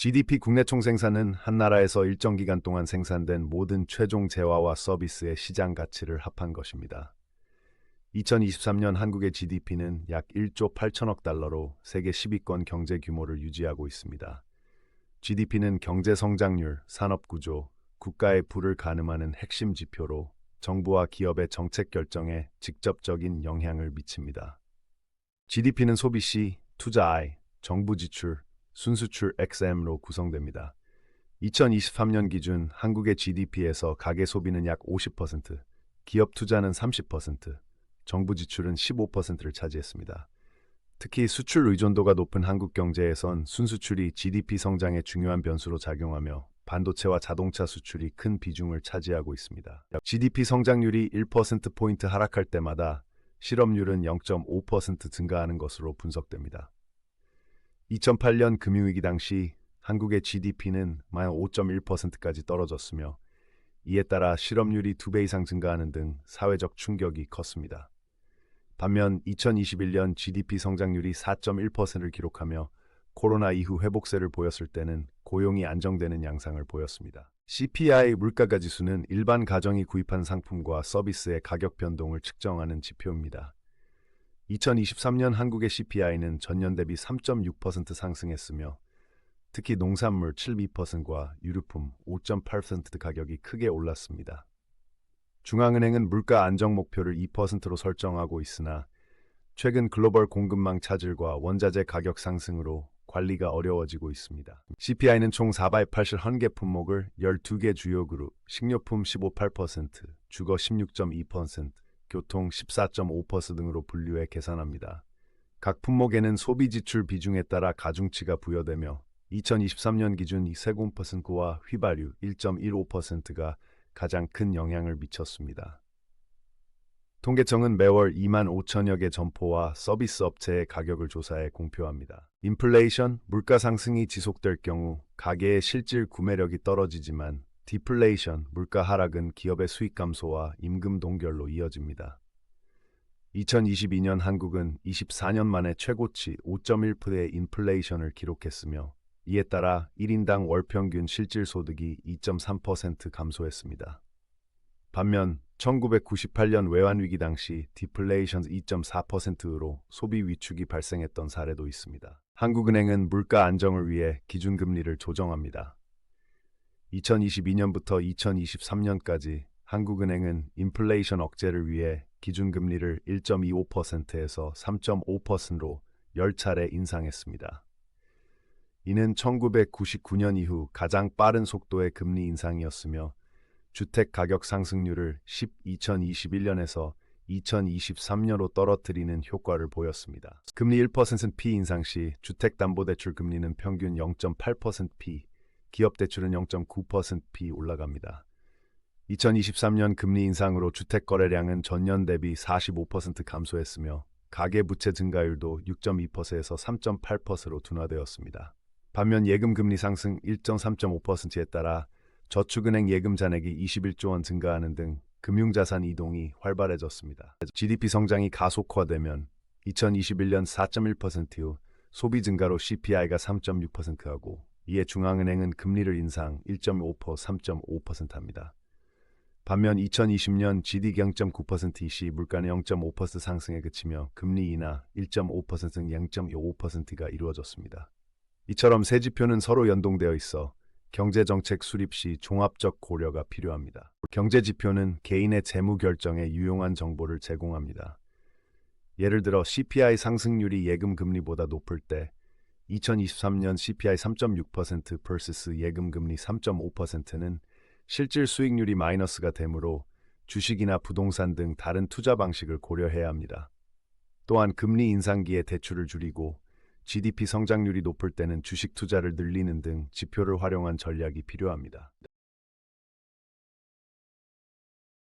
GDP 국내 총생산은 한 나라에서 일정 기간 동안 생산된 모든 최종 재화와 서비스의 시장 가치를 합한 것입니다. 2023년 한국의 GDP는 약 1조 8천억 달러로 세계 10위권 경제 규모를 유지하고 있습니다. GDP는 경제 성장률, 산업 구조, 국가의 부를 가늠하는 핵심 지표로 정부와 기업의 정책 결정에 직접적인 영향을 미칩니다. GDP는 소비 시, 투자 I, 정부 지출, 순수출 XM로 구성됩니다. 2023년 기준 한국의 GDP에서 가계 소비는 약 50%, 기업 투자는 30%, 정부 지출은 15%를 차지했습니다. 특히 수출 의존도가 높은 한국 경제에선 순수출이 GDP 성장에 중요한 변수로 작용하며 반도체와 자동차 수출이 큰 비중을 차지하고 있습니다. GDP 성장률이 1%포인트 하락할 때마다 실업률은 0.5% 증가하는 것으로 분석됩니다. 2008년 금융위기 당시 한국의 GDP는 -5.1%까지 떨어졌으며 이에 따라 실업률이 2배 이상 증가하는 등 사회적 충격이 컸습니다. 반면 2021년 GDP 성장률이 4.1%를 기록하며 코로나 이후 회복세를 보였을 때는 고용이 안정되는 양상을 보였습니다. CPI 물가가지수는 일반 가정이 구입한 상품과 서비스의 가격 변동을 측정하는 지표입니다. 2023년 한국의 CPI는 전년 대비 3.6% 상승했으며 특히 농산물 7.2%과 유류품 5.8% 가격이 크게 올랐습니다. 중앙은행은 물가 안정 목표를 2%로 설정하고 있으나 최근 글로벌 공급망 차질과 원자재 가격 상승으로 관리가 어려워지고 있습니다. CPI는 총 481개 품목을 12개 주요 그룹, 식료품 15.8%, 주거 16.2%, 교통 14.5% 등으로 분류해 계산합니다. 각 품목에는 소비 지출 비중에 따라 가중치가 부여되며 2023년 기준 세금와 휘발유 1.15%가 가장 큰 영향을 미쳤습니다. 통계청은 매월 2만 5천여 개 점포와 서비스 업체의 가격을 조사해 공표합니다. 인플레이션, 물가 상승이 지속될 경우 가계의 실질 구매력이 떨어지지만 디플레이션, 물가 하락은 기업의 수익 감소와 임금 동결로 이어집니다. 2022년 한국은 24년 만에 최고치 5.1%의 인플레이션을 기록했으며 이에 따라 1인당 월평균 실질소득이 2.3% 감소했습니다. 반면 1998년 외환위기 당시 디플레이션 2.4%로 소비 위축이 발생했던 사례도 있습니다. 한국은행은 물가 안정을 위해 기준금리를 조정합니다. 2022년부터 2023년까지 한국은행은 인플레이션 억제를 위해 기준금리를 1.25%에서 3.5%로 10차례 인상했습니다. 이는 1999년 이후 가장 빠른 속도의 금리 인상이었으며 주택 가격 상승률을 2021년에서 2023년으로 떨어뜨리는 효과를 보였습니다. 금리 1% 피인상 시 주택담보대출 금리는 평균 0.8% 기업대출은 0.9% 올라갑니다. 2023년 금리 인상으로 주택거래량은 전년 대비 45% 감소했으며 가계부채 증가율도 6.2%에서 3.8%로 둔화되었습니다. 반면 예금금리 상승 1.3.5%에 따라 저축은행 예금 잔액이 21조 원 증가하는 등 금융자산 이동이 활발해졌습니다. GDP 성장이 가속화되면 2021년 4.1% 후 소비 증가로 CPI가 3.6%하고 이에 중앙은행은 금리를 인상 1.5%, 3.5% 합니다. 반면 2020년 GDP 0.9% 시 물가는 0.5% 상승에 그치며 금리 인하 1.5% 등 0.5%가 이루어졌습니다. 이처럼 세 지표는 서로 연동되어 있어 경제정책 수립 시 종합적 고려가 필요합니다. 경제지표는 개인의 재무 결정에 유용한 정보를 제공합니다. 예를 들어 CPI 상승률이 예금 금리보다 높을 때 2023년 CPI 3.6% vs 예금 금리 3.5%는 실질 수익률이 마이너스가 되므로 주식이나 부동산 등 다른 투자 방식을 고려해야 합니다. 또한 금리 인상기에 대출을 줄이고 GDP 성장률이 높을 때는 주식 투자를 늘리는 등 지표를 활용한 전략이 필요합니다.